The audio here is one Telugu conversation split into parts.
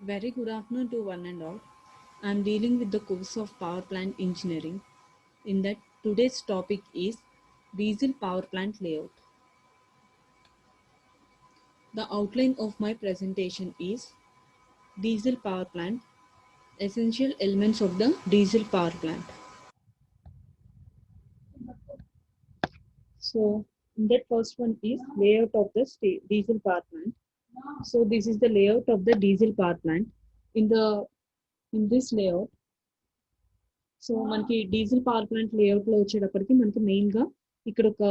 Very good afternoon to one and all. I am dealing with the course of power plant engineering. In that, today's topic is diesel power plant layout. The outline of my presentation is diesel power plant, essential elements of the diesel power plant. So, that first one is layout of the diesel power plant. So, this is the layout of the diesel power plant. In this layout, so మనకి డీజిల్ పవర్ ప్లాంట్ లేఅవుట్ లో వచ్చేటప్పటికి మనకి మెయిన్ గా ఇక్కడ ఒక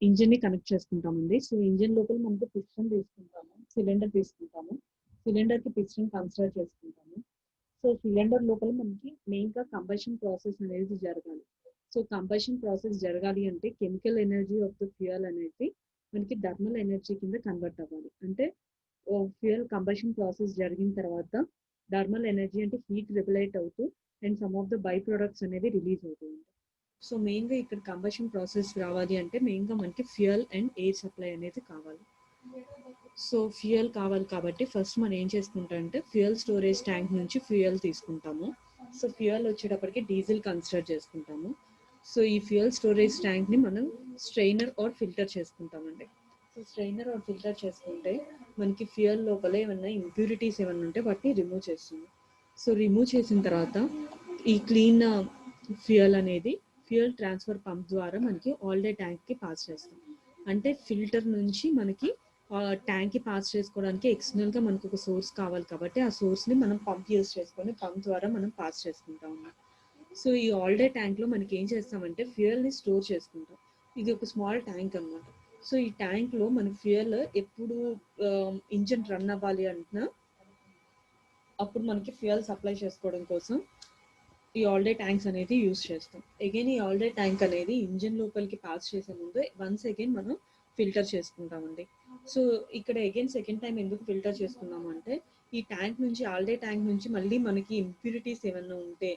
ఇంజిన్ ని కనెక్ట్ చేసుకుంటామండి. సో ఇంజిన్ లోపల మనకి పిస్టన్ తీసుకుంటాము, సిలిండర్ తీసుకుంటాము, సిలిండర్ కి పిస్టన్ కన్సిడర్ చేసుకుంటాము. సో సిలిండర్ లోపల మనకి మెయిన్ గా కంబషన్ ప్రాసెస్ అనేది జరగాలి. సో కంబషన్ ప్రాసెస్ జరగాలి అంటే chemical energy of the fuel అనేది మనకి థర్మల్ ఎనర్జీ కింద కన్వర్ట్ అవ్వాలి. అంటే ఫ్యూయల్ కంబషన్ ప్రాసెస్ జరిగిన తర్వాత థర్మల్ ఎనర్జీ అంటే హీట్ రెగ్యులేట్ అవుతూ and some of the by products అనేది రిలీజ్ అవుతుంది. సో మెయిన్గా ఇక్కడ కంబషన్ ప్రాసెస్ రావాలి అంటే మెయిన్గా మనకి ఫ్యూయల్ అండ్ ఎయిర్ సప్లై అనేది కావాలి. సో ఫ్యూయల్ కావాలి కాబట్టి ఫస్ట్ మనం ఏం చేసుకుంటాం అంటే ఫ్యూయల్ స్టోరేజ్ ట్యాంక్ నుంచి ఫ్యూయల్ తీసుకుంటాము. సో ఫ్యూయల్ వచ్చేటప్పటికి డీజిల్ కన్సిడర్ చేసుకుంటాము. సో ఈ ఫ్యూయల్ స్టోరేజ్ ట్యాంక్ని మనం స్ట్రెయినర్ ఆర్ ఫిల్టర్ చేసుకుంటామండి. సో స్ట్రెయినర్ ఆర్ ఫిల్టర్ చేసుకుంటే మనకి ఫ్యూయల్ లోపల ఏమన్నా ఇంప్యూరిటీస్ ఏమన్నా ఉంటే వాటిని రిమూవ్ చేస్తుంది. సో రిమూవ్ చేసిన తర్వాత ఈ క్లీన్ ఫ్యూయల్ అనేది ఫ్యూయల్ ట్రాన్స్ఫర్ పంప్ ద్వారా మనకి ఆల్ డే ట్యాంక్కి పాస్ చేస్తాం. అంటే ఫిల్టర్ నుంచి మనకి ట్యాంక్కి పాస్ చేసుకోవడానికి ఎక్స్టర్నల్గా మనకు ఒక సోర్స్ కావాలి కాబట్టి ఆ సోర్స్ని మనం పంప్ యూస్ చేసుకొని పంప్ ద్వారా మనం పాస్ చేసుకుంటాం అన్నమాట. సో ఈ ఆల్ డే ట్యాంక్లో మనకి ఏం చేస్తామంటే ఫ్యూయల్ని స్టోర్ చేసుకుంటాం. ఇది ఒక స్మాల్ ట్యాంక్ అన్నమాట. సో ఈ ట్యాంక్లో మన ఫ్యూయల్ ఎప్పుడు ఇంజన్ రన్ అవ్వాలి అంటున్నా అప్పుడు మనకి ఫ్యూయల్ సప్లై చేసుకోవడం కోసం ఈ ఆల్ డే ట్యాంక్స్ అనేది యూస్ చేస్తాం. అగైన్ ఈ ఆల్ డే ట్యాంక్ అనేది ఇంజిన్ లోపలికి పాస్ చేసే ముందు వన్స్ అగైన్ మనం ఫిల్టర్ చేసుకుంటామండి. సో ఇక్కడ అగైన్ సెకండ్ టైం ఎందుకు ఫిల్టర్ చేసుకున్నాము అంటే ఈ ట్యాంక్ నుంచి ఆల్ డే ట్యాంక్ నుంచి మళ్ళీ మనకి ఇంప్యూరిటీస్ ఏమైనా ఉంటే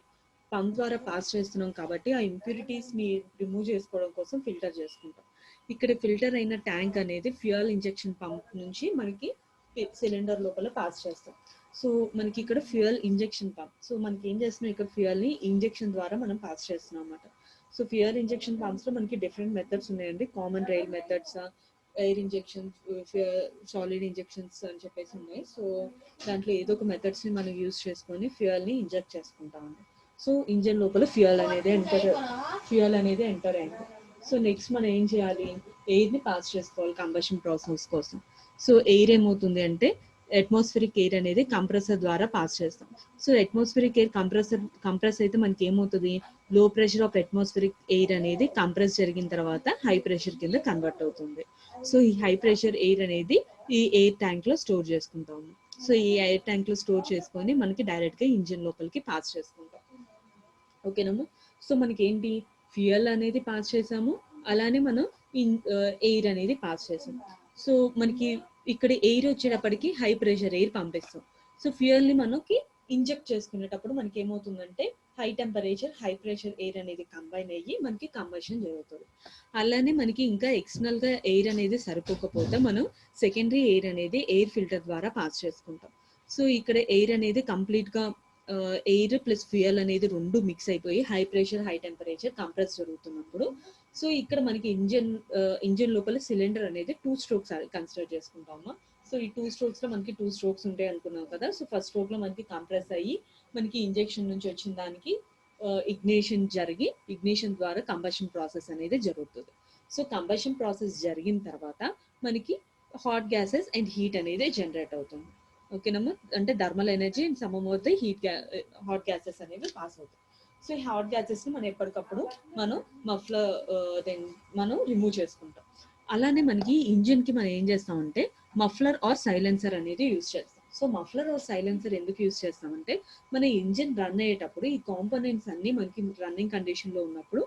పంప్ ద్వారా పాస్ చేస్తున్నాం కాబట్టి ఆ ఇంప్యూరిటీస్ని రిమూవ్ చేసుకోవడం కోసం ఫిల్టర్ చేసుకుంటాం. ఇక్కడ ఫిల్టర్ అయిన ట్యాంక్ అనేది ఫ్యూయల్ ఇంజెక్షన్ పంప్ నుంచి మనకి సిలిండర్ లోపల పాస్ చేస్తాం. సో మనకి ఇక్కడ ఫ్యూయల్ ఇంజెక్షన్ పంప్. సో మనకి ఏం చేస్తున్నాం ఇక్కడ ఫ్యూయల్ని ఇంజెక్షన్ ద్వారా మనం పాస్ చేస్తున్నాం అన్నమాట. సో ఫ్యూయల్ ఇంజెక్షన్ పంప్స్లో మనకి డిఫరెంట్ మెథడ్స్ ఉన్నాయండి. Common rail methods, air injections, solid injections అని చెప్పేసి ఉన్నాయి. సో దాంట్లో ఏదో ఒక మెథడ్స్ని మనం యూస్ చేసుకొని ఫ్యూయల్ని ఇంజెక్ట్ చేసుకుంటామండి. సో ఇంజన్ లోపల ఫ్యూయల్ అనేది ఎంటర్ అయింది. సో నెక్స్ట్ మనం ఏం చేయాలి, ఎయిర్ని పాస్ చేసుకోవాలి కంబషన్ ప్రాసెస్ కోసం. సో ఎయిర్ ఏమవుతుంది అంటే అట్మాస్ఫిరిక్ ఎయిర్ అనేది కంప్రెసర్ ద్వారా పాస్ చేస్తాం. సో అట్మాస్ఫిరిక్ ఎయిర్ కంప్రెస్ అయితే మనకి ఏమవుతుంది, లో ప్రెషర్ ఆఫ్ అట్మాస్ఫిరిక్ ఎయిర్ అనేది కంప్రెస్ జరిగిన తర్వాత హై ప్రెషర్ కింద కన్వర్ట్ అవుతుంది. సో ఈ హై ప్రెషర్ ఎయిర్ అనేది ఈ ఎయిర్ ట్యాంక్ లో స్టోర్ చేసుకుంటాము. సో ఈ ఎయిర్ ట్యాంక్ లో స్టోర్ చేసుకొని మనకి డైరెక్ట్ గా ఇంజిన్ లోపలికి పాస్ చేసుకుంటాం. ఓకేనమ్మా. సో మనకి ఏంటి, ఫ్యూయల్ అనేది పాస్ చేసాము, అలానే మనం ఎయిర్ అనేది పాస్ చేసాం. సో మనకి ఇక్కడ ఎయిర్ వచ్చేటప్పటికి హై ప్రెషర్ ఎయిర్ పంపిస్తాం. సో ఫ్యూయల్ని మనకి ఇంజెక్ట్ చేసుకునేటప్పుడు మనకి ఏమవుతుందంటే high temperature high pressure air అనేది కంబైన్ అయ్యి మనకి కంబషన్ జరుగుతుంది. అలానే మనకి ఇంకా ఎక్స్టర్నల్గా ఎయిర్ అనేది సరిపోకపోతే మనం సెకండరీ ఎయిర్ అనేది ఎయిర్ ఫిల్టర్ ద్వారా పాస్ చేసుకుంటాం. సో ఇక్కడ ఎయిర్ అనేది కంప్లీట్గా ఎయిర్ ప్లస్ ఫ్యూయల్ అనేది రెండు మిక్స్ అయిపోయి high pressure high temperature compress జరుగుతున్నప్పుడు సో ఇక్కడ మనకి ఇంజిన్ లోపల సిలిండర్ అనేది 2 స్ట్రోక్స్ కన్సిడర్ చేసుకుంటామా. సో ఈ 2 స్ట్రోక్స్ లో మనకి 2 స్ట్రోక్స్ ఉంటాయి అనుకున్నాం కదా. సో ఫస్ట్ స్ట్రోక్ లో మనకి కంప్రెస్ అయ్యి మనకి ఇంజెక్షన్ నుంచి వచ్చిన దానికి ఇగ్నిషన్ ద్వారా కంబషన్ ప్రాసెస్ అనేది జరుగుతుంది. సో కంబషన్ ప్రాసెస్ జరిగిన తర్వాత మనకి హాట్ గ్యాసెస్ అండ్ హీట్ అనేది జనరేట్ అవుతుంది. ఓకేనమ్మా. అంటే thermal energy and some of the hot gases అనేవి పాస్ అవుతాయి. సో ఈ హాట్ గ్యాసెస్ ని మనం ఎప్పటికప్పుడు మనం రిమూవ్ చేసుకుంటాం. అలానే మనకి ఇంజిన్ కి మనం ఏం చేస్తామంటే మఫ్లర్ ఆర్ సైలెన్సర్ అనేది యూస్ చేస్తాం. సో మఫ్లర్ ఆర్ సైలెన్సర్ ఎందుకు యూస్ చేస్తామంటే మన ఇంజిన్ రన్ అయ్యేటప్పుడు ఈ కాంపోనెంట్స్ అన్ని మనకి రన్నింగ్ కండిషన్ లో ఉన్నప్పుడు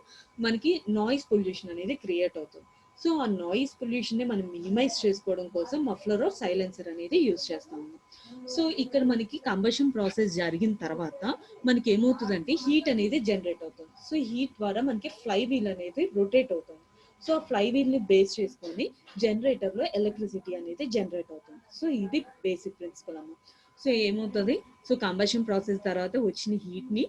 మనకి నాయిస్ పొల్యూషన్ అనేది క్రియేట్ అవుతుంది. సో ఆ నాయిస్ పొల్యూషన్ ని మనం మినిమైజ్ చేసుకోవడం కోసం మఫ్లర్ ఆర్ సైలెన్సర్ అనేది యూస్ చేస్తాము. సో ఇక్కడ మనకి కంబషన్ ప్రాసెస్ జరిగిన తర్వాత మనకి ఏమవుతుందంటే హీట్ అనేది జనరేట్ అవుతుంది. సో హీట్ ద్వారా మనకి ఫ్లై వీల్ అనేది రొటేట్ అవుతుంది. సో ఆ ఫ్లై వీల్ ని బేస్ చేసుకొని జనరేటర్ లో ఎలక్ట్రిసిటీ అనేది జనరేట్ అవుతుంది. సో ఇది బేసిక్ ప్రిన్సిపల్ అమ్మ. సో ఏమవుతుంది, సో కంబషన్ ప్రాసెస్ తర్వాత వచ్చిన హీట్ని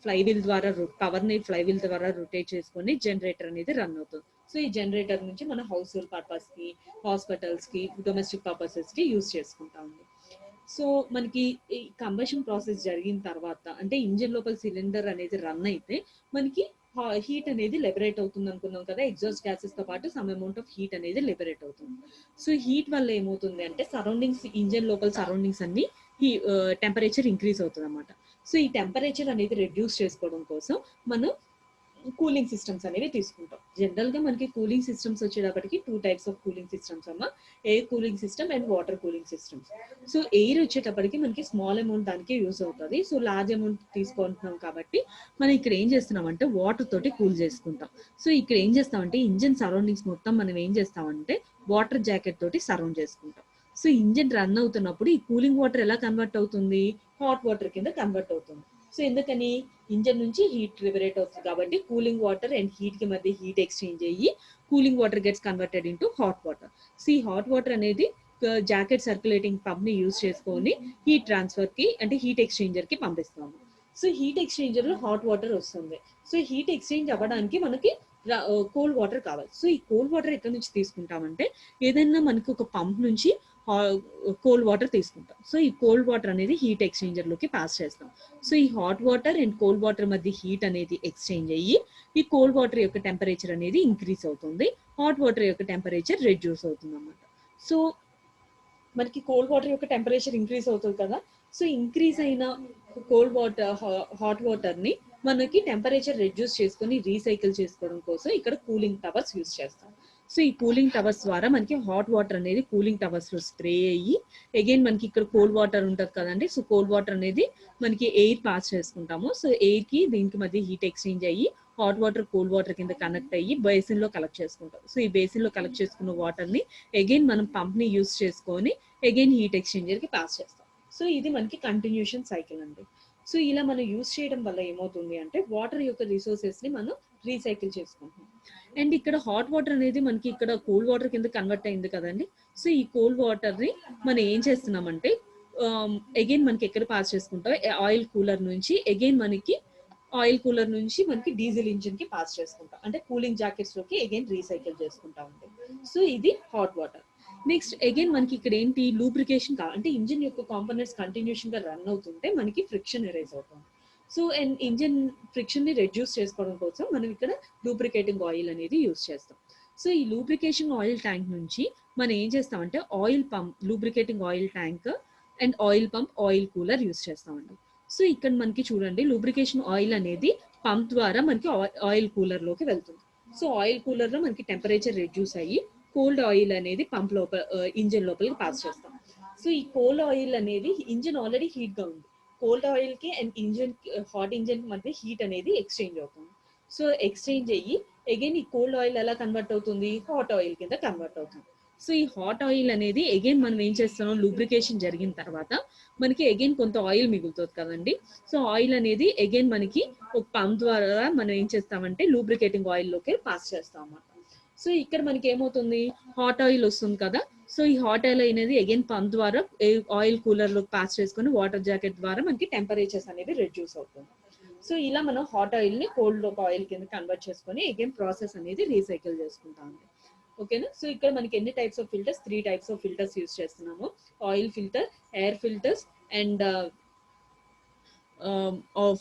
ఫ్లైవీల్ ద్వారా పవర్ని ఫ్లైవీల్ ద్వారా రొటేట్ చేసుకొని జనరేటర్ అనేది రన్ అవుతుంది. సో ఈ జనరేటర్ నుంచి మన హౌస్ హోల్డ్ పర్పస్కి, హాస్పిటల్స్కి, డొమెస్టిక్ పర్పసెస్కి యూజ్ చేసుకుంటామండి. సో మనకి ఈ కంబషన్ ప్రాసెస్ జరిగిన తర్వాత అంటే ఇంజిన్ లోపల సిలిండర్ అనేది రన్ అయితే మనకి హీట్ అనేది లిబరేట్ అవుతుంది అనుకున్నాం కదా, ఎగ్జాస్ట్ గ్యాసెస్ తో పాటు సమ్ అమౌంట్ ఆఫ్ హీట్ అనేది లిబరేట్ అవుతుంది. సో హీట్ వల్ల ఏమవుతుంది అంటే సరౌండింగ్స్, ఇంజిన్ లోపల సరౌండింగ్స్ అన్ని టెంపరేచర్ ఇంక్రీజ్ అవుతుంది అనమాట. సో ఈ టెంపరేచర్ అనేది రెడ్యూస్ చేసుకోవడం కోసం మనం కూలింగ్ సిస్టమ్స్ అనేవి తీసుకుంటాం. జనరల్ గా మనకి కూలింగ్ సిస్టమ్స్ వచ్చేటప్పటికి 2 టైప్స్ ఆఫ్ కూలింగ్ సిస్టమ్స్ అమ్మ, air cooling system and water cooling systems. So air వచ్చేటప్పటికి మనకి స్మాల్ అమౌంట్ దానికి యూజ్ అవుతుంది. సో లార్జ్ అమౌంట్ తీసుకుంటున్నాం కాబట్టి మనం ఇక్కడ ఏం చేస్తున్నామంటే వాటర్ తోటి కూల్ చేసుకుంటాం. సో ఇక్కడ ఏం చేస్తామంటే ఇంజిన్ సరౌండింగ్స్ మొత్తం మనం ఏం చేస్తామంటే వాటర్ జాకెట్ తోటి సరౌండ్ చేసుకుంటాం. సో ఇంజిన్ రన్ అవుతున్నప్పుడు ఈ కూలింగ్ వాటర్ ఎలా కన్వర్ట్ అవుతుంది, హాట్ వాటర్ కింద కన్వర్ట్ అవుతుంది. సో ఎందుకని, ఇంజన్ నుంచి హీట్ లిబరేట్ అవుతుంది కాబట్టి కూలింగ్ వాటర్ అండ్ హీట్ కి మధ్య హీట్ ఎక్స్చేంజ్ అయ్యి cooling water gets converted into hot water. So ఈ హాట్ వాటర్ అనేది జాకెట్ సర్క్యులేటింగ్ పంప్ ని యూజ్ చేసుకొని హీట్ ట్రాన్స్ఫర్ కి అంటే హీట్ ఎక్స్చేంజర్ కి పంపిస్తాము. సో హీట్ ఎక్స్చేంజర్ లో హాట్ వాటర్ వస్తుంది. సో హీట్ ఎక్స్చేంజ్ అవ్వడానికి మనకి కోల్డ్ వాటర్ కావాలి. సో ఈ కోల్డ్ వాటర్ ఎక్కడి నుంచి తీసుకుంటామంటే ఏదైనా మనకి ఒక పంప్ నుంచి కోల్డ్ వాటర్ తీసుకుంటాం. సో ఈ కోల్డ్ వాటర్ అనేది హీట్ ఎక్స్చేంజర్ లోకి పాస్ చేస్తాం. సో ఈ hot water and cold water మధ్య హీట్ అనేది ఎక్స్చేంజ్ అయ్యి ఈ కోల్డ్ వాటర్ యొక్క టెంపరేచర్ అనేది ఇంక్రీజ్ అవుతుంది, హాట్ వాటర్ యొక్క టెంపరేచర్ రెడ్యూస్ అవుతుంది అన్నమాట. సో మనకి కోల్డ్ వాటర్ యొక్క టెంపరేచర్ ఇంక్రీజ్ అవుతుంది కదా, సో ఇంక్రీజ్ అయిన కోల్డ్ వాటర్ హాట్ వాటర్ ని మనకి టెంపరేచర్ రెడ్యూస్ చేసుకొని రీసైకిల్ చేసుకోవడం కోసం ఇక్కడ కూలింగ్ టవర్స్ యూజ్ చేస్తాం. సో ఈ కూలింగ్ టవర్స్ ద్వారా మనకి హాట్ వాటర్ అనేది కూలింగ్ టవర్స్ లో స్ప్రే అయ్యి అగైన్ మనకి ఇక్కడ కోల్డ్ వాటర్ ఉంటుంది కదండి, సో కోల్డ్ వాటర్ అనేది మనకి ఎయిర్ పాస్ చేసుకుంటాము. సో ఎయిర్ కి దీనికి మధ్య హీట్ ఎక్స్చేంజ్ అయ్యి హాట్ వాటర్ కోల్డ్ వాటర్ కింద కనెక్ట్ అయ్యి బేసిన్ లో కలెక్ట్ చేసుకుంటాం. సో ఈ బేసిన్ లో కలెక్ట్ చేసుకున్న వాటర్ ని అగైన్ మనం పంప్ ని యూజ్ చేసుకొని అగైన్ హీట్ ఎక్స్చేంజర్ కి పాస్ చేస్తాం. సో ఇది మనకి కంటిన్యూషన్ సైకిల్ అండి. సో ఇలా మనం యూజ్ చేయడం వల్ల ఏమవుతుంది అంటే వాటర్ యొక్క రిసోర్సెస్ ని మనం రీసైకిల్ చేసుకుంటాం. అండ్ ఇక్కడ హాట్ వాటర్ అనేది మనకి ఇక్కడ కోల్డ్ వాటర్ కింద కన్వర్ట్ అయింది కదండి. సో ఈ కోల్డ్ వాటర్ ని మనం ఏం చేస్తున్నామంటే అగైన్ మనకి ఎక్కడ పాస్ చేసుకుంటాం, ఆయిల్ కూలర్ నుంచి అగైన్ మనకి ఆయిల్ కూలర్ నుంచి మనకి డీజిల్ ఇంజిన్ కి పాస్ చేసుకుంటాం, అంటే కూలింగ్ జాకెట్స్ లోకి అగైన్ రీసైకిల్ చేసుకుంటాం అండి. సో ఇది హాట్ వాటర్. నెక్స్ట్ అగైన్ మనకి ఇక్కడ ఏంటి లూబ్రికేషన్ అంటే ఇంజిన్ యొక్క కాంపోనెంట్స్ కంటిన్యూషన్ గా రన్ అవుతుంటే మనకి ఫ్రిక్షన్ ఎరేజ్ అవుతుంది. సో అండ్ ఇంజిన్ ఫ్రిక్షన్ ని రెడ్యూస్ చేసుకోవడం కోసం మనం ఇక్కడ లూబ్రికేటింగ్ ఆయిల్ అనేది యూజ్ చేస్తాం. సో ఈ లూబ్రికేషన్ ఆయిల్ ట్యాంక్ నుంచి మనం ఏం చేస్తామంటే oil pump, lubricating oil tank and oil pump, oil cooler use చేస్తామండి. సో ఇక్కడ మనకి చూడండి లూబ్రికేషన్ ఆయిల్ అనేది పంప్ ద్వారా మనకి ఆయిల్ కూలర్ లోకి వెళ్తుంది. సో ఆయిల్ కూలర్ లో మనకి టెంపరేచర్ రెడ్యూస్ అయ్యి కోల్డ్ ఆయిల్ అనేది పంప్ లోపల ఇంజిన్ లోపలికి పాస్ చేస్తాం. సో ఈ కోల్డ్ ఆయిల్ అనేది ఇంజిన్ ఆల్రెడీ హీట్ గా ఉంది, కోల్డ్ ఆయిల్ కి అండ్ ఇంజిన్ హాట్ ఇంజిన్ మధ్య హీట్ అనేది ఎక్స్చేంజ్ అవుతుంది. సో ఎక్స్చేంజ్ అయ్యి అగైన్ ఈ కోల్డ్ ఆయిల్ ఎలా కన్వర్ట్ అవుతుంది, హాట్ ఆయిల్ కింద కన్వర్ట్ అవుతుంది. సో ఈ హాట్ ఆయిల్ అనేది అగైన్ మనం ఏం చేస్తున్నాం, లూబ్రికేషన్ జరిగిన తర్వాత మనకి అగైన్ కొంత ఆయిల్ మిగులుతుంది కదండి. సో ఆయిల్ అనేది అగైన్ మనకి ఒక పంప్ ద్వారా మనం ఏం చేస్తామంటే లూబ్రికేటింగ్ ఆయిల్ లోకి పాస్ చేస్తాం అన్నమాట. సో ఇక్కడ మనకి ఏమవుతుంది, హాట్ ఆయిల్ వస్తుంది కదా. సో ఈ హాట్ ఆయిల్ అనేది అగైన్ పంప్ ద్వారా ఆయిల్ కూలర్ లోకి పాస్ చేసుకొని వాటర్ జాకెట్ ద్వారా మనకి టెంపరేచర్స్ అనేది రెడ్యూస్ అవుతుంది. సో ఇలా మనం హాట్ ఆయిల్ ని కోల్డ్ ఆయిల్ కింద కన్వర్ట్ చేసుకొని అగైన్ ప్రాసెస్ అనేది రీసైకిల్ చేసుకుంటాం. ఓకేనా. సో ఇక్కడ మనకి ఎన్ని types of filters, 3 types of filters use చేస్తున్నాము, oil filter, air filters and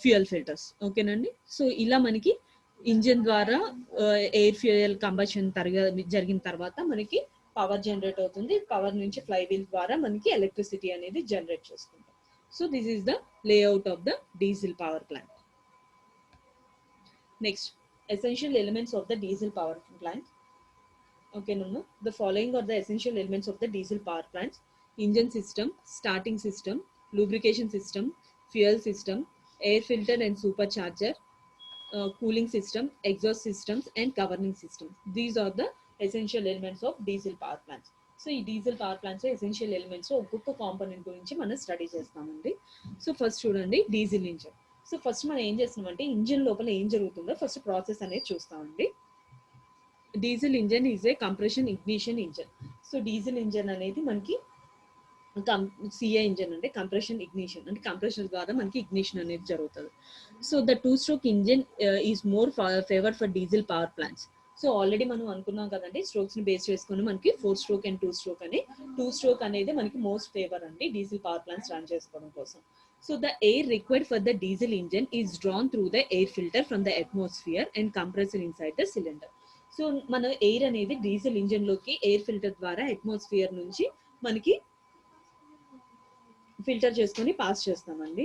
fuel filters. ఓకేనండి. సో ఇలా మనకి ఇంజిన్ ద్వారా ఎయిర్ ఫ్యూయల్ కంబషన్ జరిగిన తర్వాత మనకి పవర్ జనరేట్ అవుతుంది, పవర్ నుంచి ఫ్లై వీల్ ద్వారా మనకి ఎలక్ట్రిసిటీ అనేది జనరేట్ చేసుకుంటాం. So this is the layout of the diesel power plant. Next, essential elements of the diesel power plant. Okay, no. The following are the essential elements of the diesel power plants: engine system, starting system, lubrication system, fuel system, air filter and supercharger, cooling system, exhaust systems and governing systems. These are the essential elements of diesel power plants. So ఈ diesel power plants essential elements ఒక్కొక్క కాంపోనెంట్ గురించి మనం స్టడీ చేస్తామండి. సో ఫస్ట్ చూడండి డీజిల్ ఇంజిన్. సో ఫస్ట్ మనం ఏం చేస్తున్నామంటే ఇంజిన్ లోపల ఏం జరుగుతుందో ఫస్ట్ ప్రాసెస్ అనేది చూస్తామండి. Diesel engine is a compression ignition engine. So diesel engine అనేది మనకి సిఏ ఇంజన్ అంటే కంప్రెషన్ ఇగ్నిషన్, అంటే కంప్రెషన్ ద్వారా మనకి ఇగ్నిషన్ అనేది జరుగుతుంది. So the two stroke engine is more favour for diesel power plants. So already మనం అనుకున్నాం కదండి, స్ట్రోక్స్ ని బేస్ చేసుకుని మనకి 4 స్ట్రోక్ అండ్ 2 స్ట్రోక్ అని. 2 స్ట్రోక్ అనేది మనకి మోస్ట్ ఫేవర్ అండి డీజిల్ పవర్ ప్లాంట్స్ రన్ చేసుకోవడం కోసం. So the air required for the diesel engine is drawn through the air filter from the atmosphere and compressor inside the cylinder. So మన ఎయిర్ అనేది డీజిల్ ఇంజన్ లోకి ఎయిర్ ఫిల్టర్ ద్వారా అట్మాస్ఫియర్ నుంచి మనకి ఫిల్టర్ చేసుకొని పాస్ చేస్తామండి.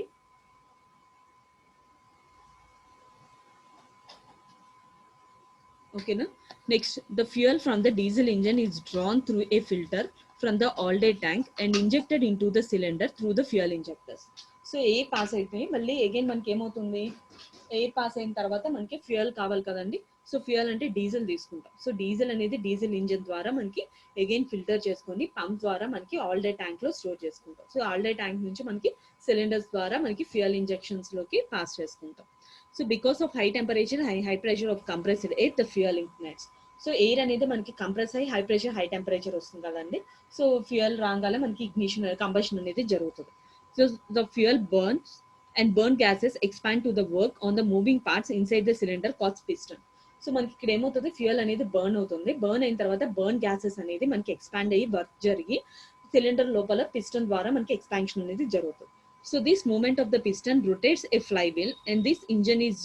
ఓకేనా. Next the fuel from the diesel engine is drawn through a filter from the all day tank and injected in to the cylinder through the fuel injectors. So air pass అయిపోయి మళ్ళీ అగైన్ మనకి ఏమవుతుంది, ఎయిర్ పాస్ అయిన తర్వాత మనకి ఫ్యూయల్ కావాలి కదండి. సో ఫ్యూయల్ అంటే డీజిల్ తీసుకుంటాం. సో డీజిల్ అనేది డీజిల్ ఇంజన్ ద్వారా మనకి అగైన్ ఫిల్టర్ చేసుకొని పంప్ ద్వారా మనకి ఆల్డే ట్యాంక్ లో స్టోర్ చేసుకుంటాం. సో ఆల్డే ట్యాంక్ నుంచి మనకి సిలిండర్స్ ద్వారా మనకి ఫ్యూయల్ ఇంజెక్షన్స్ లోకి పాస్ చేసుకుంటాం. So because of high temperature high pressure of compressed air the fuel ignites. So air అనేది మనకి కంప్రెస్ అయ్యి హై ప్రెషర్ హై టెంపరేచర్ వస్తుంది కదండి. సో ఫ్యూయల్ రాగానే మనకి ఇగ్నిషన్ కంబషన్ అనేది జరుగుతుంది. So the fuel burns and burn gases expand to the work on the moving parts inside the cylinder called piston. So మనకి ఇక్కడ ఏమవుతుంది, ఫ్యూయల్ అనేది బర్న్ అవుతుంది. బర్న్ అయిన తర్వాత బర్న్ గ్యాసెస్ అనేది మనకి ఎక్స్పాండ్ అయ్యి వర్క్ జరిగి సిలిండర్ లోపల పిస్టన్ ద్వారా మనకి ఎక్స్పాన్షన్ అనేది జరుగుతుంది. So this moment of the piston rotates a flywheel and this engine is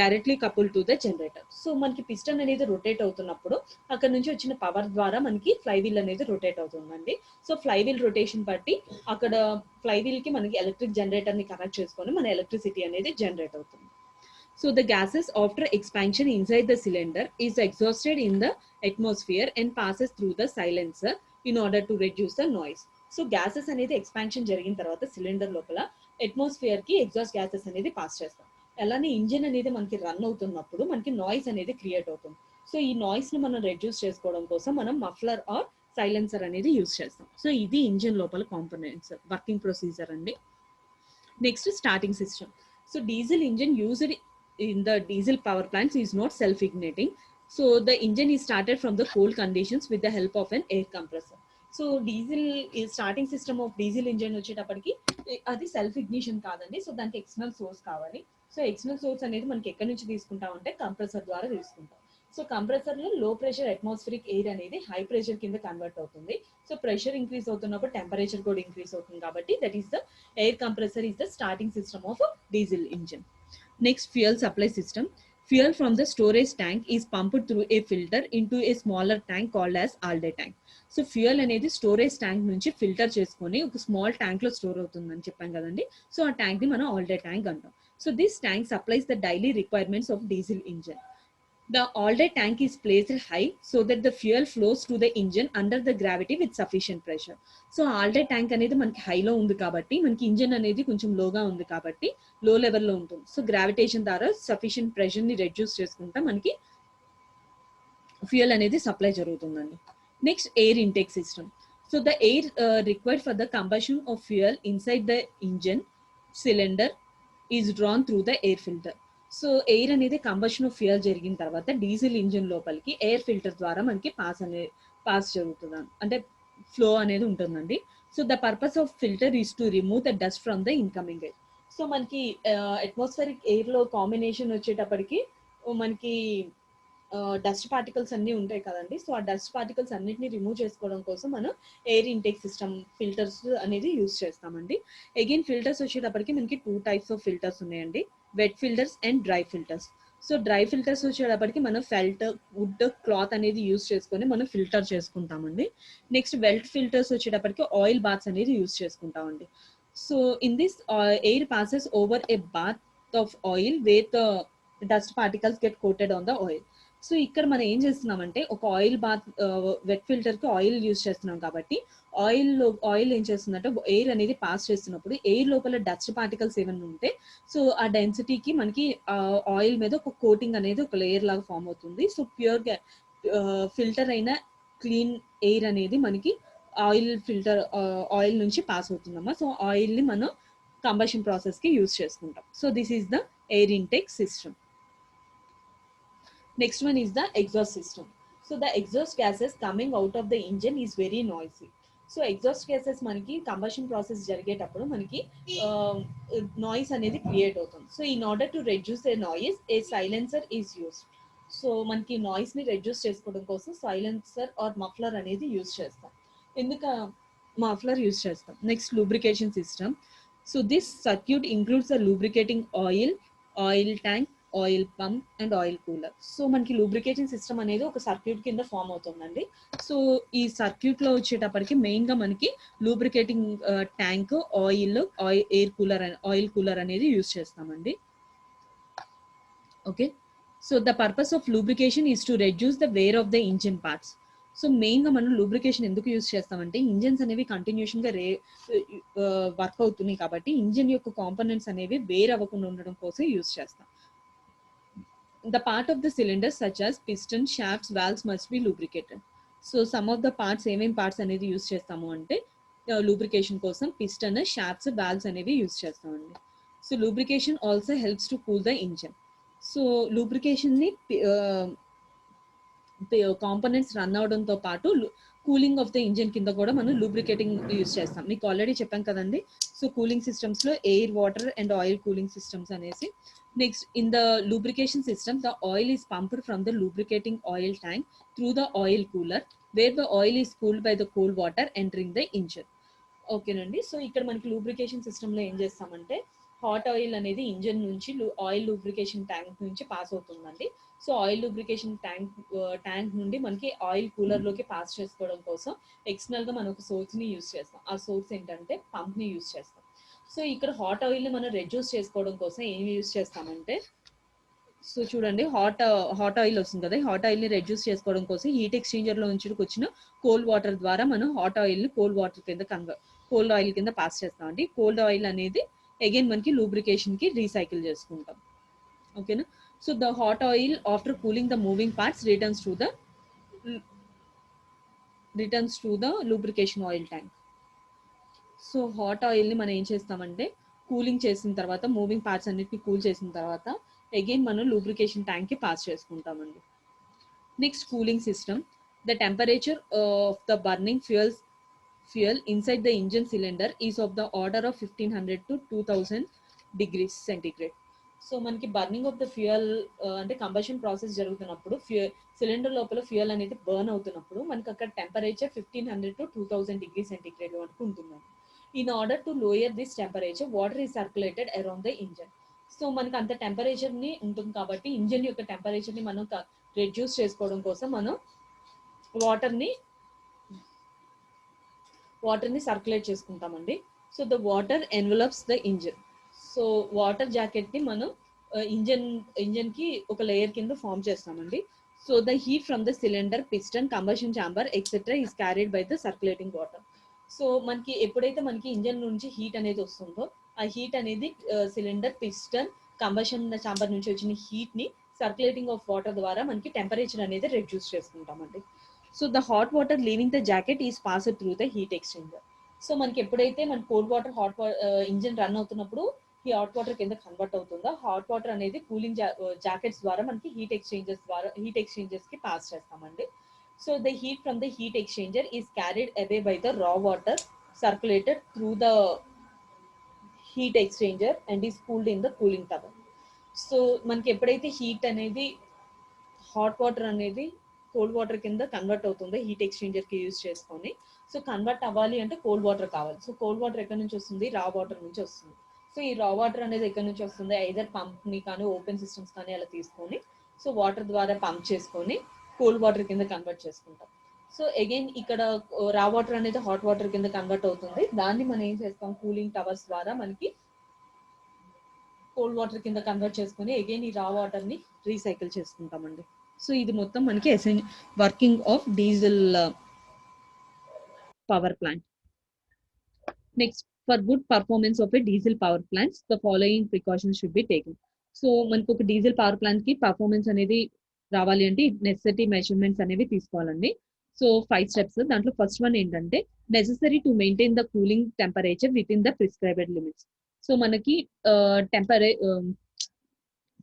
directly couple to the generator. So మనకి పిస్టన్ అనేది రొటేట్ అవుతున్నప్పుడు అక్కడ నుంచి వచ్చిన పవర్ ద్వారా మనకి ఫ్లై వీల్ అనేది రొటేట్ అవుతుందండి. సో ఫ్లై వీల్ రొటేషన్ బట్టి అక్కడ ఫ్లై వీల్ కి మనకి ఎలక్ట్రిక్ జనరేటర్ ని కనెక్ట్ చేసుకొని మన ఎలక్ట్రిసిటీ అనేది జనరేట్ అవుతుంది. So the gases after expansion inside the cylinder is exhausted in the atmosphere and passes through the silencer in order to reduce the noise. So gases అనేది ఎక్స్పాన్షన్ జరిగిన తర్వాత సిలిండర్ లోపల అట్మాస్ఫియర్ కి ఎగ్జాస్ట్ గ్యాసెస్ అనేది పాస్ చేస్తాం. అలానే ఇంజిన్ అనేది మనకి రన్ అవుతున్నప్పుడు మనకి నాయిస్ అనేది క్రియేట్ అవుతుంది. సో ఈ నాయిస్ ని మనం రెడ్యూస్ చేసుకోవడం కోసం మనం మఫ్లర్ ఆర్ సైలెన్సర్ అనేది యూస్ చేస్తాం. సో ఇది ఇంజిన్ లోపల కాంపోనెంట్స్ వర్కింగ్ ప్రొసీజర్ అండి. Next starting system. So diesel engine used in the diesel power plants is not self-igniting. So the engine is started from the cold conditions with the help of an air compressor. So diesel starting system of diesel engine వచ్చేటప్పటికి అది సెల్ఫ్ ఇగ్నిషన్ కాదండి. సో దానికి ఎక్స్టర్నల్ సోర్స్ కావాలి. సో ఎక్స్టర్నల్ సోర్స్ అనేది మనకి ఎక్కడి నుంచి తీసుకుంటామంటే కంప్రెసర్ ద్వారా తీసుకుంటాం. సో కంప్రెసర్ లో లో ప్రెషర్ అట్మాస్ఫిరిక్ ఎయిర్ అనేది హై ప్రెషర్ కింద కన్వర్ట్ అవుతుంది. సో ప్రెషర్ ఇంక్రీజ్ అవుతున్నప్పుడు టెంపరేచర్ కూడా ఇంక్రీజ్ అవుతుంది కాబట్టి that is the air compressor is the starting system of diesel engine. Next, fuel supply system. Fuel from the storage tank is pumped through a filter into a smaller tank called as Alde tank. So fuel అనేది స్టోరేజ్ ట్యాంక్ నుంచి ఫిల్టర్ చేసుకొని ఒక స్మాల్ ట్యాంక్ లో స్టోర్ అవుతుందని చెప్పాం కదండి. సో ఆ ట్యాంక్ ని మనం ఆల్డే ట్యాంక్ అంటాం. So this tank supplies the daily requirements of diesel engine. The Alde tank is placed high so that the fuel flows to the engine under the gravity with sufficient pressure. So all day tank అనేది మనకి హైలో ఉంది కాబట్టి మనకి ఇంజిన్ అనేది కొంచెం లోగా ఉంది కాబట్టి లో లెవెల్లో ఉంటుంది. సో గ్రావిటేషన్ ద్వారా సఫిషియంట్ ప్రెషర్ ని రెడ్యూస్ చేసుకుంటా మనకి ఫ్యూయల్ అనేది సప్లై జరుగుతుందండి. Next air intake system. So the air required for the combustion of fuel inside the engine cylinder is drawn through the air filter. So air అనేది కంబషన్ ఆఫ్ ఫ్యూయల్ జరిగిన తర్వాత డీజిల్ ఇంజిన్ లోపలికి ఎయిర్ ఫిల్టర్ ద్వారా మనకి పాస్ జరుగుతుంది, అంటే ఫ్లో అనేది ఉంటుందండి. So the purpose of filter is to remove the dust from the incoming air. So మనకి అట్మాస్ఫియరిక్ ఎయిర్ లో కాంబినేషన్ వచ్చేటప్పటికి మనకి డస్ట్ పార్టికల్స్ అన్ని ఉంటాయి కదండి. సో ఆ డస్ట్ పార్టికల్స్ అన్నిటిని రిమూవ్ చేసుకోవడం కోసం మనం ఎయిర్ ఇంటేక్ సిస్టమ్ ఫిల్టర్స్ అనేది యూస్ చేస్తామండి. అగైన్ ఫిల్టర్స్ వచ్చేటప్పటికి మనకి 2 టైప్స్ ఆఫ్ ఫిల్టర్స్ ఉన్నాయండి, wet filters and dry filters. So dry filters వచ్చేటప్పటికి మనం ఫెల్ట్ వుడ్ క్లాత్ అనేది యూస్ చేసుకొని మనం ఫిల్టర్ చేసుకుంటామండి. నెక్స్ట్ వెట్ ఫిల్టర్స్ వచ్చేటప్పటికి ఆయిల్ బాత్స్ అనేది యూస్ చేసుకుంటామండి. So in this air passes over a bath of oil where the dust particles get coated on the oil. So ఇక్కడ మనం ఏం చేస్తున్నామంటే ఒక ఆయిల్ బాత్ వెట్ ఫిల్టర్ కి ఆయిల్ యూస్ చేస్తున్నాం కాబట్టి ఆయిల్ ఏం చేస్తుందంటే ఎయిర్ అనేది పాస్ చేస్తున్నప్పుడు ఎయిర్ లోపల డస్ట్ పార్టికల్స్ ఏమైనా ఉంటే సో ఆ డెన్సిటీకి మనకి ఆయిల్ మీద ఒక కోటింగ్ అనేది ఒక లేయర్ లాగా ఫామ్ అవుతుంది. సో ప్యూర్ ఫిల్టర్ అయిన క్లీన్ ఎయిర్ అనేది మనకి ఆయిల్ నుంచి పాస్ అవుతుందమ్మా. సో ఆయిల్ ని మనం కంబషన్ ప్రాసెస్ కి యూస్ చేసుకుంటాం. So this is the air intake system. Next one is the exhaust system. So the exhaust gases coming out of the engine is very noisy. So exhaust gases మనకి కంబషన్ ప్రాసెస్ జరిగేటప్పుడు మనకి నాయిస్ అనేది క్రియేట్ అవుతుంది. So in order to reduce A noise A silencer is used. So మనకి నాయిస్ ని రెడ్యూస్ చేసుకోవడం కోసం సైలెన్సర్ ఆర్ మఫ్లర్ అనేది యూజ్ చేస్తాం. ఎందుకు మఫ్లర్ యూజ్ చేస్తాం? Next lubrication system. So this circuit includes the lubricating oil, oil tank, oil pump and oil cooler. So మనకి లూబ్రికేషన్ సిస్టమ్ అనేది ఒక సర్క్యూట్ కింద ఫామ్ అవుతుందండి. సో ఈ సర్క్యూట్ లో వచ్చేటప్పటికి మెయిన్ గా మనకి lubricating tank, oil, oil cooler అనేది యూజ్ చేస్తామండి. Okay. So the purpose of lubrication is to reduce the wear of the engine parts. So main గా మనం లూబ్రికేషన్ ఎందుకు యూజ్ చేస్తామంటే ఇంజిన్స్ అనేవి కంటిన్యూషన్ గా వర్క్ అవుతున్నాయి కాబట్టి ఇంజిన్ యొక్క కాంపోనెంట్స్ అనేవి వేర్ అవ్వకుండా ఉండడం కోసం యూజ్ చేస్తాం. The part of the cylinder such as piston, shafts, valves must be lubricated. So some of the parts ఏమేం పార్ట్స్ అనేది యూజ్ చేస్తాము అంటే లూబ్రికేషన్ కోసం పిస్టన్, షాఫ్ట్స్, వాల్వ్స్ అనేవి యూజ్ చేస్తామండి. So lubrication also helps to cool the engine. So lubrication ని కాంపోనెంట్స్ రన్ అవడంతో పాటు కూలింగ్ ఆఫ్ ద ఇంజిన్ కింద కూడా మనం లూబ్రికేటింగ్ యూజ్ చేస్తాం. మీకు ఆల్రెడీ చెప్పాం కదండి. సో కూలింగ్ సిస్టమ్స్ లో air, water and oil cooling systems అనేసి. Next in the lubrication system the oil is pumped from the lubricating oil tank through the oil cooler where the oil is cooled by the cold water entering the engine. ఓకేనండి. సో ఇక్కడ మనకి లూబ్రికేషన్ సిస్టమ్ లో ఏం చేస్తామంటే హాట్ ఆయిల్ అనేది ఇంజిన్ నుంచి ఆయిల్ లూబ్రికేషన్ ట్యాంక్ నుంచి పాస్ అవుతుందండి. సో ఆయిల్ లూబ్రికేషన్ ట్యాంక్ నుండి మనకి ఆయిల్ కూలర్ లోకి పాస్ చేసుకోవడం కోసం ఎక్స్టర్నల్ గా మనం ఒక సోర్స్ ని యూజ్ చేస్తాం. ఆ సోర్స్ ఏంటంటే పంప్ ని యూజ్ చేస్తాం. సో ఇక్కడ హాట్ ఆయిల్ ని మనం రెడ్యూస్ చేసుకోవడం కోసం ఏం యూజ్ చేస్తామంటే, సో చూడండి హాట్ ఆయిల్ వస్తుంది కదా, హాట్ ఆయిల్ ని రెడ్యూస్ చేసుకోవడం కోసం హీట్ ఎక్స్చేంజర్ లో నుంచి వచ్చిన కోల్డ్ వాటర్ ద్వారా మనం హాట్ ఆయిల్ ని కోల్డ్ వాటర్ కింద కోల్డ్ ఆయిల్ కింద పాస్ చేస్తామండి. కోల్డ్ ఆయిల్ అనేది అగైన్ మనకి లూబ్రికేషన్ కి రీసైకిల్ చేసుకుంటాం. ఓకేనా. So the hot oil after cooling the moving parts returns to the lubrication oil tank. So hot oil ని మనం ఏం చేస్తామంటే కూలింగ్ చేసిన తర్వాత, మూవింగ్ పార్ట్స్ అన్నిటిని కూల్ చేసిన తర్వాత అగైన్ మనం లూబ్రికేషన్ ట్యాంక్ కి పాస్ చేసుకుంటామండి. Next cooling system. The temperature of the burning fuel inside the engine cylinder is of the order of 1500 to 2000 degrees centigrade. So మనకి బర్నింగ్ ఆఫ్ ద ఫ్యూయల్ అంటే కంబషన్ ప్రాసెస్ జరుగుతున్నప్పుడు సిలిండర్ లోపల ఫ్యూయల్ అనేది బర్న్ అవుతున్నప్పుడు మనకి అక్కడ టెంపరేచర్ 1500 to 2000 డిగ్రీ సెంటిగ్రేడ్ వరకు ఉంటుంది. In order to lower this temperature water is circulated around the engine. So మనకి అంత టెంపరేచర్ ని ఉంటుంది కాబట్టి ఇంజన్ యొక్క టెంపరేచర్ ని మనం రెడ్యూస్ చేసుకోవడం కోసం మనం వాటర్ ని సర్క్యులేట్ చేసుకుంటామండి. So the water envelopes the engine. So water jacket ని మనం ఇంజన్ కి ఒక లేయర్ కింద ఫామ్ చేస్తామండి. So the heat from the cylinder, piston, combustion chamber etcetera is carried by the circulating water. So మనకి ఎప్పుడైతే మనకి ఇంజన్ నుంచి హీట్ అనేది వస్తుందో ఆ హీట్ అనేది సిలిండర్, పిస్టన్, కంబషన్ ఛాంబర్ నుంచి వచ్చిన హీట్ ని సర్క్యులేటింగ్ ఆఫ్ వాటర్ ద్వారా మనకి టెంపరేచర్ అనేది రెడ్యూస్ చేసుకుంటామండి. So the hot water leaving the jacket is passed through the heat exchanger. So మనకి ఎప్పుడైతే మన కోల్డ్ వాటర్ ఇంజిన్ రన్ అవుతున్నప్పుడు ఈ హాట్ వాటర్ కింద కన్వర్ట్ అవుతుందో హాట్ వాటర్ అనేది కూలింగ్ జాకెట్స్ ద్వారా మనకి హీట్ ఎక్స్చేంజర్స్ కి పాస్ చేస్తామండి. So the heat from the heat exchanger is carried away by the raw water circulated through the heat exchanger and is cooled in the cooling tower. So మనకి ఎప్పుడైతే హీట్ అనేది హాట్ వాటర్ అనేది కోల్డ్ వాటర్ కింద కన్వర్ట్ అవుతుంది హీట్ ఎక్స్చేంజర్ కి యూజ్ చేసుకొని, సో కన్వర్ట్ అవ్వాలి అంటే కోల్డ్ వాటర్ కావాలి. సో కోల్డ్ వాటర్ ఎక్కడి నుంచి వస్తుంది? రా వాటర్ నుంచి వస్తుంది. సో ఈ రా వాటర్ అనేది ఎక్కడి నుంచి వస్తుంది? ఐదర్ పంప్ ని కానీ ఓపెన్ సిస్టమ్స్ కానీ అలా తీసుకొని సో వాటర్ ద్వారా పంప్ చేసుకొని కోల్డ్ వాటర్ కింద కన్వర్ట్ చేసుకుంటాం. సో అగైన్ ఇక్కడ రా వాటర్ అనేది హాట్ వాటర్ కింద కన్వర్ట్ అవుతుంది. దాన్ని మనం ఏం చేస్తాం? కూలింగ్ టవర్స్ ద్వారా మనకి కోల్డ్ వాటర్ కింద కన్వర్ట్ చేసుకొని అగైన్ ఈ రా వాటర్ ని రీసైకిల్ చేసుకుంటామండి. సో ఇది మొత్తం మనకి working of diesel power plant. Next, for good performance of a diesel power plants the following precautions should be taken. So మనకు ఒక డీజిల్ పవర్ ప్లాంట్ కి పర్ఫార్మెన్స్ అనేది రావాలి అంటే నెసెసిటీ మెజర్మెంట్స్ అనేవి తీసుకోవాలండి. So 5 steps. దాంట్లో ఫస్ట్ వన్ ఏంటంటే necessary to maintain the cooling temperature within the prescribed limits. So మనకి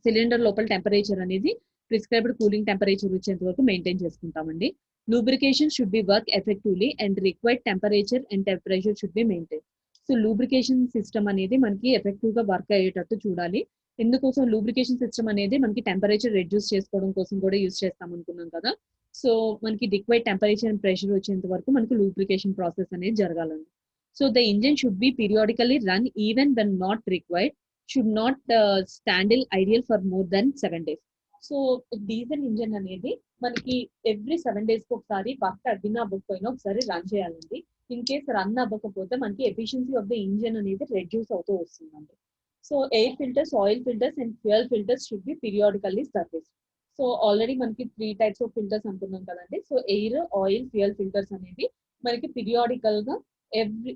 సిలిండర్ లోపల టెంపరేచర్ అనేది ప్రిస్క్రైబ్డ్ కూలింగ్ టెంపరేచర్ వచ్చేంత వరకు మెయింటైన్ చేసుకుంటామండి. Lubrication should be work effectively and required temperature and pressure should be maintained. So lubrication system అనేది మనకి ఎఫెక్టివ్ గా వర్క్ అయ్యేటట్టు చూడాలి. ఎందుకోసం లూబ్రికేషన్ సిస్టమ్ అనేది మనకి టెంపరేచర్ రెడ్యూస్ చేసుకోవడం కోసం కూడా యూజ్ చేస్తాం అనుకున్నాం కదా. సో మనకి రిక్వైర్డ్ టెంపరేచర్ అండ్ ప్రెషర్ వచ్చేంత వరకు మనకి లూబ్రికేషన్ ప్రాసెస్ అనేది జరగాలండి. So the engine should be periodically run even when not required, should not stand idle ideal for more then 7 days. So diesel engine అనేది మనకి ఎవ్రీ 7 days కి ఒకసారి వర్క్ అవ్వినా అవ్వకపోయినా ఒకసారి రన్ చేయాలండి. ఇన్ కేస్ రన్ అవ్వకపోతే మనకి ఎఫిషియన్సీ ఆఫ్ ద ఇంజిన్ అనేది రెడ్యూస్ అవుతూ వస్తుందండి. So air filters, oil filters and fuel filters should be periodically service. So already మనకి 3 types ఆఫ్ ఫిల్టర్స్ అనుకున్నాం కదండి. So air, oil, fuel filters అనేది మనకి పీరియాడికల్ గా ఎవ్రీ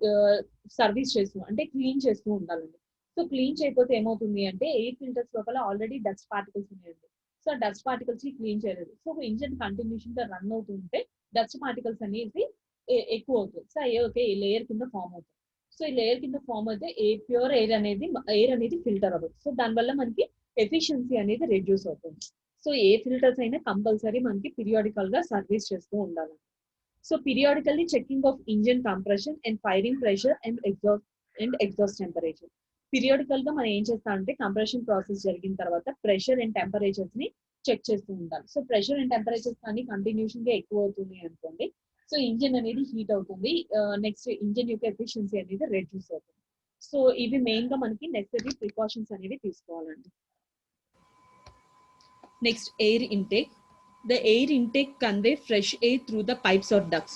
సర్వీస్ చేస్తూ అంటే క్లీన్ చేస్తూ ఉండాలండి. సో క్లీన్ చేయకపోతే ఏమవుతుంది అంటే ఎయిర్ ఫిల్టర్స్ లోపల ఆల్రెడీ డస్ట్ పార్టికల్స్ ఉన్నాయండి. సో డస్ట్ పార్టికల్స్ ని క్లీన్ చేయలేదు. సో ఇంజిన్ కంటిన్యూషన్ గా రన్ అవుతుంటే డస్ట్ పార్టికల్స్ అనేది ఎక్కువ అవుతుంది. సో ఓకే ఈ లేయర్ కింద ఫామ్ అవుతుంది. సో ఈ లేయర్ కింద ఫామ్ అయితే ప్యూర్ ఎయిర్ అనేది ఫిల్టర్ అవ్వదు. సో దానివల్ల మనకి ఎఫిషియన్సీ అనేది రెడ్యూస్ అవుతుంది. సో ఏ ఫిల్టర్స్ అయినా కంపల్సరీ మనకి పీరియాడికల్ గా సర్వీస్ చేస్తూ ఉండాలి. So periodically checking of engine compression and firing pressure and exhaust temperature. Periodical గా మనం ఏం చేస్తామంటే కంప్రెషన్ ప్రాసెస్ జరిగిన తర్వాత ప్రెషర్ అండ్ టెంపరేచర్స్ ని చెక్ చేస్తూ ఉండాలి. సో ప్రెషర్ అండ్ టెంపరేచర్స్ కానీ కంటిన్యూషన్ గా ఎక్కువ అవుతుంది అనుకోండి, సో ఇంజిన్ అనేది హీట్ అవుతుంది. నెక్స్ట్ ఇంజిన్ యొక్క ఎఫిషియన్సీ అనేది రెడ్యూస్ అవుతుంది. సో ఇవి మెయిన్ గా మనకి నెసరీ ప్రికాషన్స్ అనేవి తీసుకోవాలండి. Next air intake. The air intake convey fresh air through the pipes or ducts.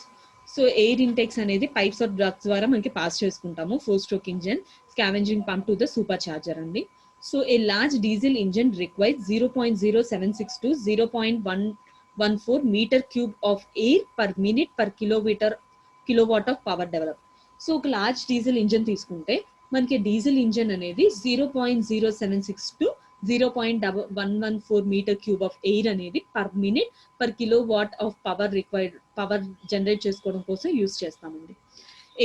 So air intakes అనేది పైప్స్ ఆర్ డక్ట్స్ ద్వారా మనకి పాస్ చేసుకుంటాము. 4-stroke engine scavenging pump to the super charger అండి. So a large diesel engine requires 0.0762 to 0.114 metre cube of air per minute per kilowatt of power develop. So ఒక లార్జ్ డీజిల్ ఇంజిన్ తీసుకుంటే మనకి డీజిల్ ఇంజిన్ అనేది 0.076 to 0.114 metre cube of air అనేది per minute per kilowatt of power generate చేసుకోవడం కోసం యూజ్ చేస్తామండి.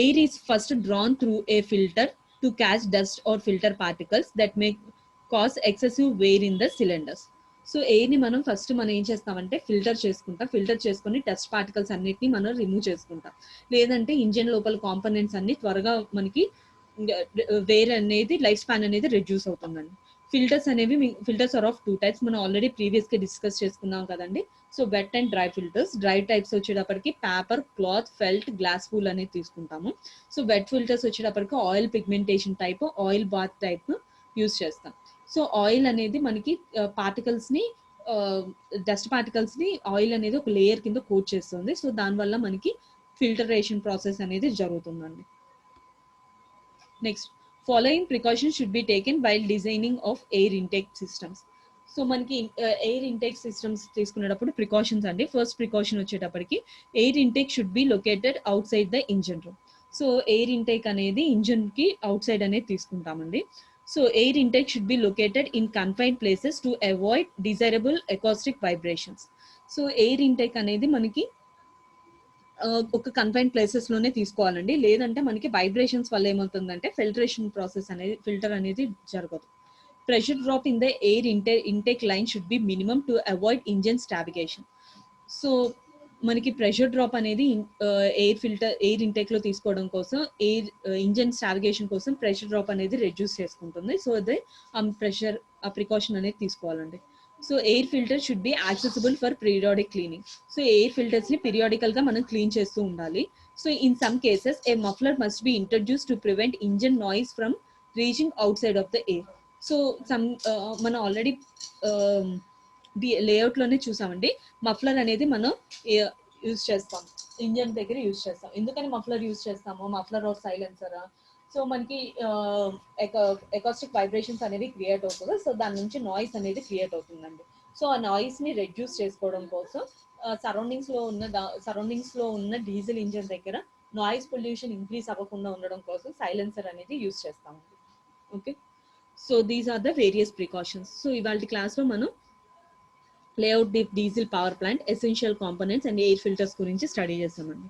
Air is first drawn through a filter to catch dust or filter particles that may cause excessive wear in the cylinders. So air ని మనం ఫస్ట్ ఏం చేస్తామంటే ఫిల్టర్ చేసుకొని డస్ట్ పార్టికల్స్ అన్నిటిని మనం రిమూవ్ చేసుకుంటాం. లేదంటే ఇంజిన్ లోపల కాంపోనెంట్స్ అన్ని త్వరగా మనకి వేర్ అనేది లైఫ్ స్పాన్ అనేది రెడ్యూస్ అవుతుందండి. Filters are of 2 types. మనం ఆల్రెడీ ప్రీవియస్ గా డిస్కస్ చేసుకున్నాం కదండి. So wet and dry filters. Dry types వచ్చేటప్పటికి paper, cloth, felt, glass wool అనేది తీసుకుంటాము. సో వెట్ ఫిల్టర్స్ వచ్చేటప్పటికి oil pigmentation type, oil bath type use చేస్తాం. సో ఆయిల్ అనేది మనకి పార్టికల్స్ ని డస్ట్ పార్టికల్స్ ని ఆయిల్ అనేది ఒక లేయర్ కింద కోట్ చేస్తుంది. సో దానివల్ల మనకి ఫిల్టరేషన్ ప్రాసెస్ అనేది జరుగుతుందండి. Next following precautions should be taken while designing of air intake systems. So మనకి ఎయిర్ ఇంటేక్ సిస్టమ్స్ తీసుకునేటప్పుడు ప్రికాషన్స్ అండి. ఫస్ట్ ప్రికాషన్ వచ్చేటప్పటికి air intake should be located out side the engine room. So air intake అనేది ఇంజిన్ కి అవుట్ సైడ్ అనేది తీసుకుంటామండి. So air intake should be located in confined places to avoid desirable acoustic vibrations. So air intake అనేది మనకి ఒక కన్ఫైన్ ప్లేసెస్ లోనే తీసుకోవాలండి. లేదంటే మనకి వైబ్రేషన్స్ వల్ల ఏమవుతుందంటే ఫిల్టర్ అనేది జరగదు. Pressure drop in the air intake line should be minimum to avoid engine starvation. So మనకి ప్రెషర్ డ్రాప్ అనేది ఎయిర్ ఇంటేక్ లో తీసుకోవడం కోసం ఇంజిన్ స్టాబిగేషన్ కోసం ప్రెషర్ డ్రాప్ అనేది రెడ్యూస్ చేసుకుంటుంది. సో అదే ఆ ప్రికాషన్ అనేది తీసుకోవాలండి. So air filter should be accessible for periodic cleaning. So air filters ని పీరియాడికల్ గా మనం క్లీన్ చేస్తూ ఉండాలి. So in some cases a muffler must be introduce to prevent engine noise from reaching out side of the air. So మనం ఆల్రెడీ లేఅవుట్ లోనే చూసామండి. మఫ్లర్ అనేది మనం యూజ్ చేస్తాం, ఇంజిన్ దగ్గర యూజ్ చేస్తాం. ఎందుకని మఫ్లర్ యూజ్ చేస్తాము? Muffler or silencer. సో మనకి ఎకాస్టిక్ వైబ్రేషన్స్ అనేవి క్రియేట్ అవుతుంది. సో దాని నుంచి నాయిస్ అనేది క్రియేట్ అవుతుందండి. సో ఆ నాయిస్ ని రెడ్యూస్ చేసుకోవడం కోసం సరౌండింగ్స్ లో ఉన్న డీజిల్ ఇంజిన్ దగ్గర నాయిస్ పొల్యూషన్ ఇంక్రీజ్ అవ్వకుండా ఉండడం కోసం సైలెన్సర్ అనేది యూజ్ చేస్తామండి. Okay, so these are the various precautions. So ఇవాళ క్లాస్ లో మనం layout diesel power plant, essential components and air filters గురించి స్టడీ చేస్తామండి.